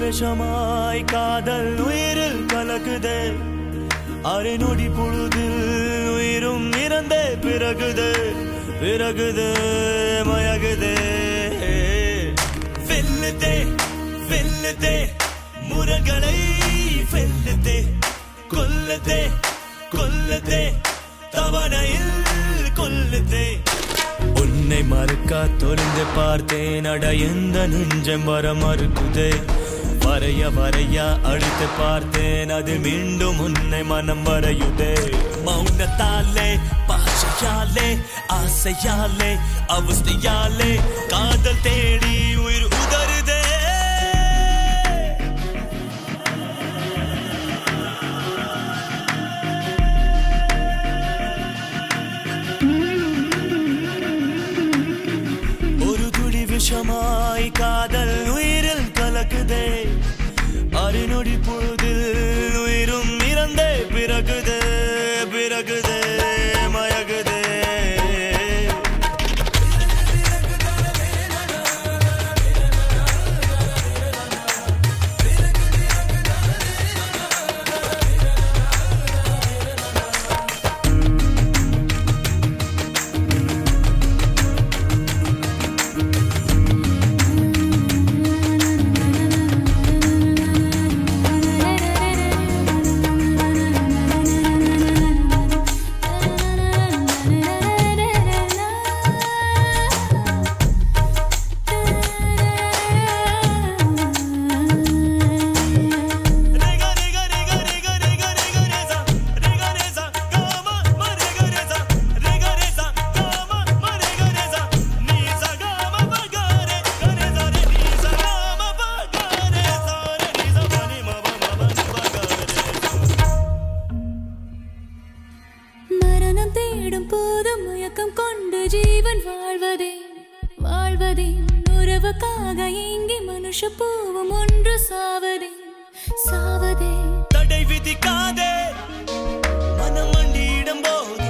விஷமாய் காதல் உயிரில் கலக்குதே அரை நொடி பொழுதில் உயிரும் இறந்தே பிறகுதே பிறகுதே மயகுதே வெல்லுதே வெல்லுதே முரங்களை வெல்லுதே கொல்லுதே கொல்லுதே தவணையில் கொல்லுதே உன்னை மறுக்க தொலைந்து பார்த்தேன் அட எந்த நெஞ்சம் வர மறுக்குதே வரைய வரைய அடித்து பார்த்தேன் அது மீண்டும் உன்னை மனம் வரையுதே மௌனத்தாலே பாஷையாலே ஆசையாலே அவஸ்தையாலே காதல் தேடி உயிர் உதறுதே ஒரு துளி விஷமாய் காதல் உயிரில் கலக்குதே அரை நொடி பொழுதில் உயிரும் இறந்தே பிறகுதே பிறகுதே மயகுதே தேடும் போதும் மயக்கம் கொண்டு ஜீவன் வாழ்வதே வாழ்வதே உறவுக்காக ஏங்கி மனுஷ பூவும் ஒன்று சாவதே சாவதே தடை விதிக்காதே மனம் மண்டியிடும் போது